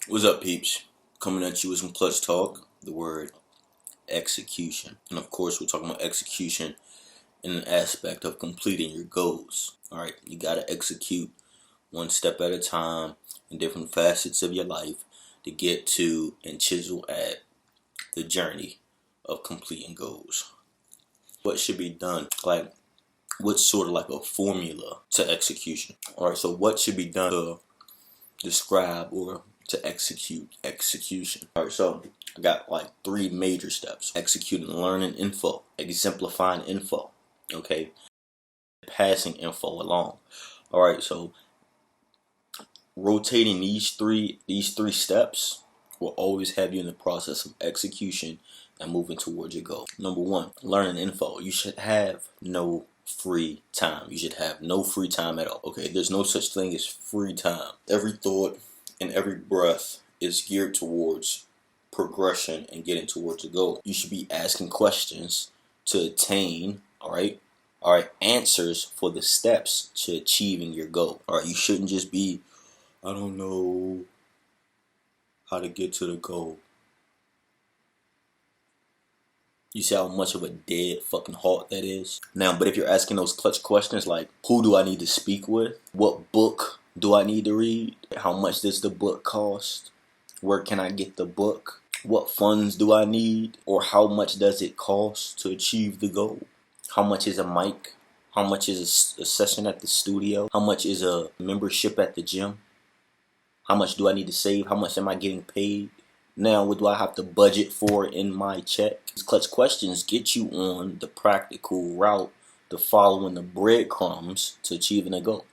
What's up, peeps? Coming at you with some clutch talk, the word execution. And of course, we're talking about execution in an aspect of completing your goals. Alright, you gotta execute one step at a time in different facets of your life to get to and chisel at the journey of completing goals. What should be done? Like, what's sort of like a formula to execution? Alright, so what should be done to describe or to execute execution? Alright, so I got like 3 major steps: executing, learning info, exemplifying info, okay, passing info along. Alright, so rotating these three steps will always have you in the process of execution and moving towards your goal. Number 1, learning info. You should have no free time. You should have no free time at all. Okay, there's no such thing as free time. Every thought and every breath is geared towards progression and getting towards a goal. You should be asking questions to attain, answers for the steps to achieving your goal. You shouldn't just be, I don't know how to get to the goal. You see how much of a dead fucking halt that is? Now, but if you're asking those clutch questions like, who do I need to speak with? What book do I need to read? How much does the book cost? Where can I get the book? What funds do I need? Or how much does it cost to achieve the goal? How much is a mic? How much is a session at the studio? How much is a membership at the gym? How much do I need to save? How much am I getting paid? Now, what do I have to budget for in my check? These clutch questions get you on the practical route to following the breadcrumbs to achieving a goal.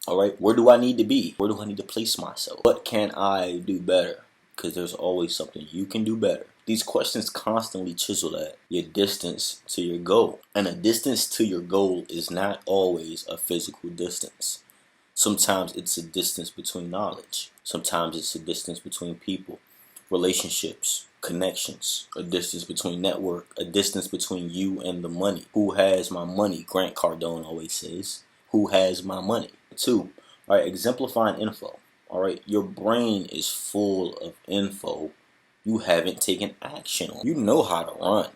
Alright, where do I need to be? Where do I need to place myself? What can I do better? Because there's always something you can do better. These questions constantly chisel at your distance to your goal. And a distance to your goal is not always a physical distance. Sometimes it's a distance between knowledge. Sometimes it's a distance between people, relationships, connections, a distance between network, a distance between you and the money. Who has my money? Grant Cardone always says, who has my money? 2, exemplifying info. Your brain is full of info you haven't taken action on. You know how to run,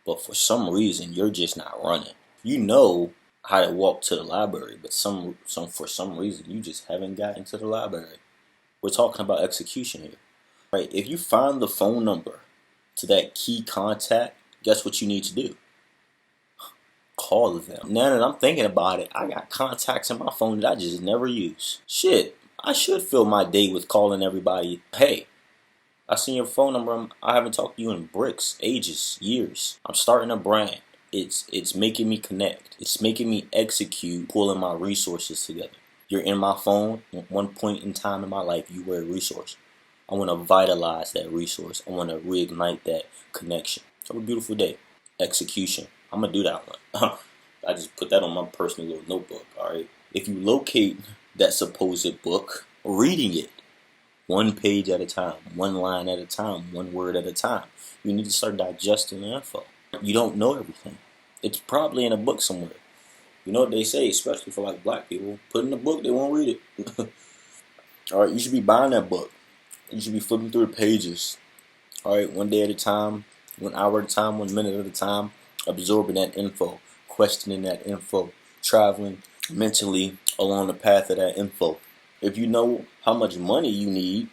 but for some reason you're just not running. You know how to walk to the library, but for some reason you just haven't gotten to the library. We're talking about execution here. If you find the phone number to that key contact, guess what you need to do? Call them. Now that I'm thinking about it, I got contacts in my phone that I just never use. Shit, I should fill my day with calling everybody. Hey, I seen your phone number. I haven't talked to you in bricks, ages, years. I'm starting a brand. It's making me connect. It's making me execute, pulling my resources together. You're in my phone. At one point in time in my life, you were a resource. I want to vitalize that resource. I want to reignite that connection. Have a beautiful day. Execution. I'm going to do that one. I just put that on my personal little notebook, alright? If you locate that supposed book, reading it, 1 page at a time, 1 line at a time, 1 word at a time, you need to start digesting the info. You don't know everything. It's probably in a book somewhere. You know what they say, especially for like black people, put in a book, they won't read it. Alright, you should be buying that book. You should be flipping through the pages. Alright, 1 day at a time, 1 hour at a time, 1 minute at a time, absorbing that info, questioning that info, traveling mentally along the path of that info. If you know how much money you need,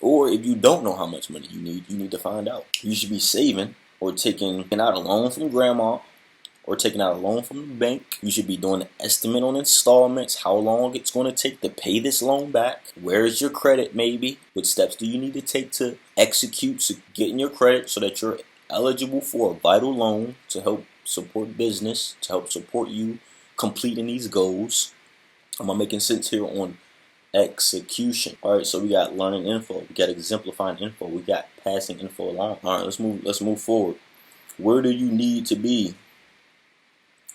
or if you don't know how much money you need to find out. You should be saving or taking out a loan from grandma, or taking out a loan from the bank. You should be doing an estimate on installments, how long it's going to take to pay this loan back. Where is your credit maybe? What steps do you need to take to execute to getting your credit so that you're eligible for a vital loan to help support business, to help support you completing these goals? Am I making sense here on execution? Alright, so we got learning info, we got exemplifying info, we got passing info along. Alright, let's move forward. Where do you need to be?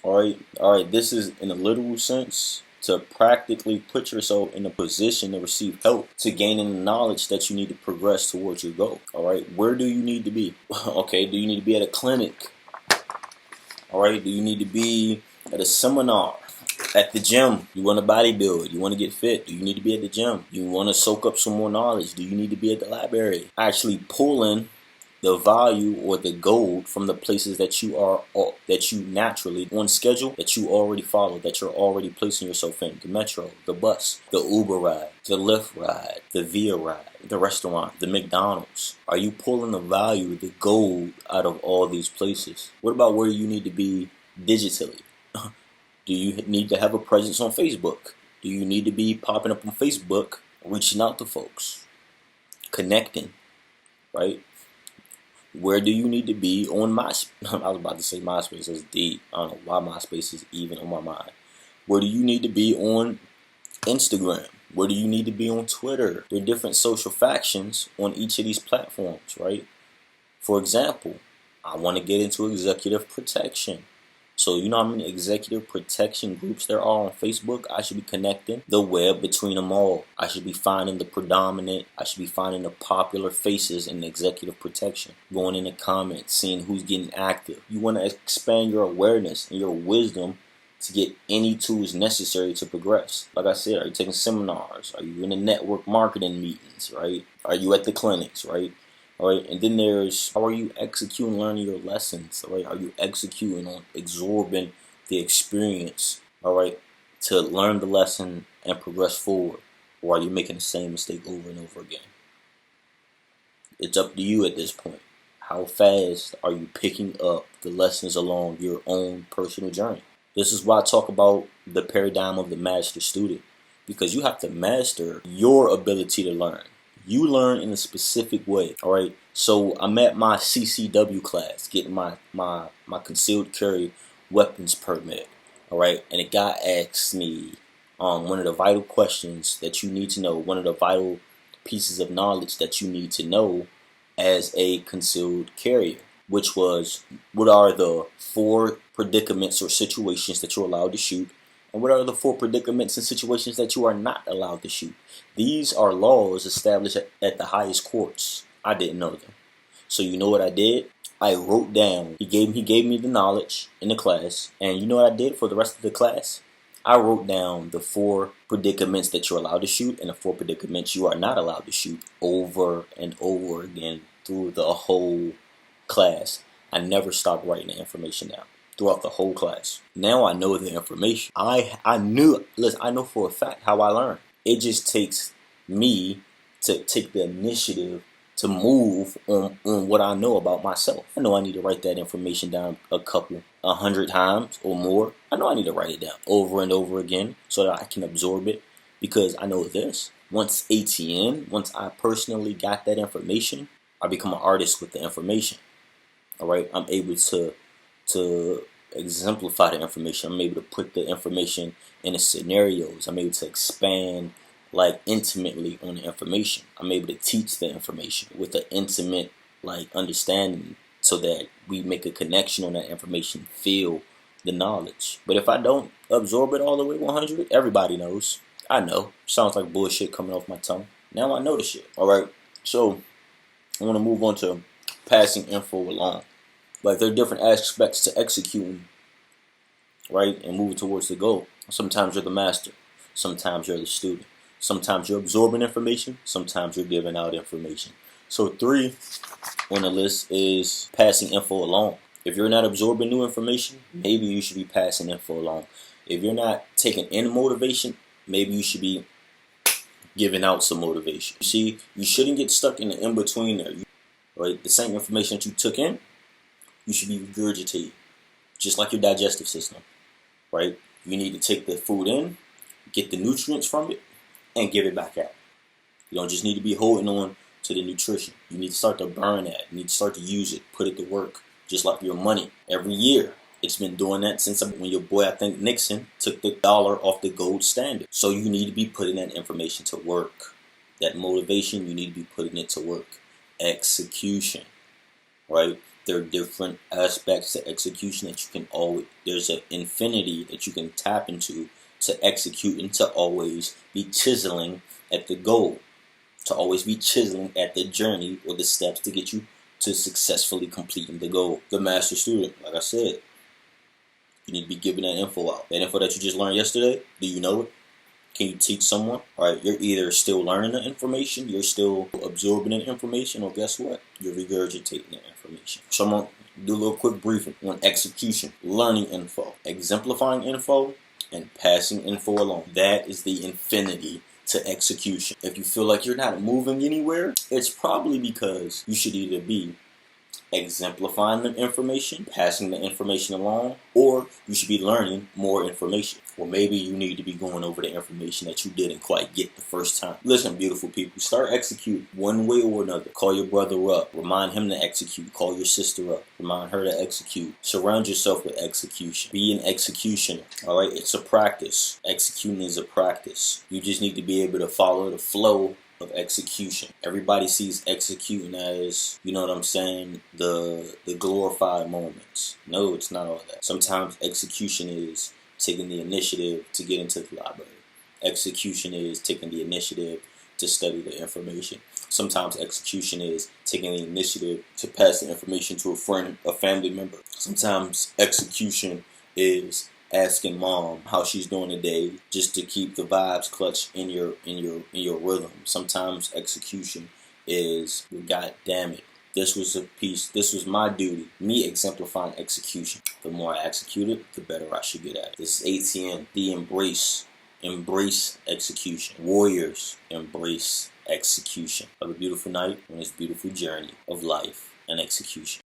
Alright, this is in a literal sense to practically put yourself in a position to receive help, to gaining the knowledge that you need to progress towards your goal. Alright, where do you need to be? Okay, do you need to be at a clinic? Alright, do you need to be at a seminar? At the gym, you want to bodybuild, you want to get fit, do you need to be at the gym? You want to soak up some more knowledge, do you need to be at the library? Actually pulling the value or the gold from the places that you naturally on schedule, that you already follow, that you're already placing yourself in. The metro, the bus, the Uber ride, the Lyft ride, the Via ride, the restaurant, the McDonald's. Are you pulling the value, the gold out of all these places? What about where you need to be digitally? Do you need to have a presence on Facebook? Do you need to be popping up on Facebook, reaching out to folks, connecting, right? Where do you need to be on MySpace? I was about to say MySpace. That's deep. I don't know why MySpace is even on my mind. Where do you need to be on Instagram? Where do you need to be on Twitter? There are different social factions on each of these platforms, right? For example, I want to get into executive protection. So you know how many executive protection groups there are on Facebook? I should be connecting the web between them all. I should be finding I should be finding the popular faces in executive protection. Going in the comments, seeing who's getting active. You want to expand your awareness and your wisdom to get any tools necessary to progress. Like I said, are you taking seminars? Are you in the network marketing meetings, right? Are you at the clinics, right? All right, and then there's how are you executing learning your lessons? All right, are you executing on absorbing the experience? All right, to learn the lesson and progress forward, or are you making the same mistake over and over again? It's up to you at this point. How fast are you picking up the lessons along your own personal journey? This is why I talk about the paradigm of the master student, because you have to master your ability to learn. You learn in a specific way, all right? So I'm at my CCW class, getting my concealed carry weapons permit, all right? And a guy asked me one of the vital questions that you need to know, one of the vital pieces of knowledge that you need to know as a concealed carrier, which was, what are the 4 predicaments or situations that you're allowed to shoot? And what are the 4 predicaments and situations that you are not allowed to shoot? These are laws established at the highest courts. I didn't know them. So you know what I did? I wrote down. He gave me the knowledge in the class. And you know what I did for the rest of the class? I wrote down the 4 predicaments that you're allowed to shoot and the 4 predicaments you are not allowed to shoot over and over again through the whole class. I never stopped writing the information down throughout the whole class. Now I know the information. I know for a fact how I learn. It just takes me to take the initiative to move on what I know about myself. I know I need to write that information down 100 times or more. I know I need to write it down over and over again so that I can absorb it, because I know this. Once I personally got that information, I become an artist with the information. All right, I'm able to exemplify the information. I'm able to put the information into scenarios. I'm able to expand like intimately on the information. I'm able to teach the information with an intimate like understanding so that we make a connection on that information, feel the knowledge. But if I don't absorb it all the way 100, everybody knows. I know. Sounds like bullshit coming off my tongue. Now I know the shit. All right. So I want to move on to passing info along. Like there are different aspects to executing, right, and moving towards the goal. Sometimes you're the master. Sometimes you're the student. Sometimes you're absorbing information. Sometimes you're giving out information. So 3 on the list is passing info along. If you're not absorbing new information, maybe you should be passing info along. If you're not taking in motivation, maybe you should be giving out some motivation. You see, you shouldn't get stuck in the in-between there. Right? The same information that you took in, you should be regurgitating, just like your digestive system, right? You need to take the food in, get the nutrients from it, and give it back out. You don't just need to be holding on to the nutrition. You need to start to burn that. You need to start to use it, put it to work, just like your money. Every year, it's been doing that since when your boy, I think Nixon, took the dollar off the gold standard. So you need to be putting that information to work. That motivation, you need to be putting it to work. Execution, right? There are different aspects to execution that you can always, there's an infinity that you can tap into to execute and to always be chiseling at the goal, to always be chiseling at the journey or the steps to get you to successfully completing the goal. The master student, like I said, You need to be giving that info out. That info that you just learned yesterday, do you know it? Can you teach someone? All right, you're either still learning the information, you're still absorbing the information, or guess what? You're regurgitating the information. So I'm going to do a little quick briefing on execution, learning info, exemplifying info, and passing info along. That is the infinity to execution. If you feel like you're not moving anywhere, it's probably because you should either be exemplifying the information, passing the information along, or you should be learning more information. Or maybe you need to be going over the information that you didn't quite get the first time. Listen, beautiful people, start execute one way or another. Call your brother up, remind him to execute. Call your sister up, remind her to execute. Surround yourself with execution. Be an executioner, all right? It's a practice. Executing is a practice. You just need to be able to follow the flow of execution. Everybody sees executing as, you know what I'm saying, the glorified moments. No, it's not all that. Sometimes execution is taking the initiative to get into the library. Execution is taking the initiative to study the information. Sometimes execution is taking the initiative to pass the information to a friend, a family member. Sometimes execution is asking mom how she's doing today, just to keep the vibes clutch in your rhythm. Sometimes execution is, God damn it, this was a piece, this was my duty, me exemplifying execution. The more I execute it, the better I should get at it. This is ATN, the embrace execution. Warriors, embrace execution. Have a beautiful night on this beautiful journey of life and execution.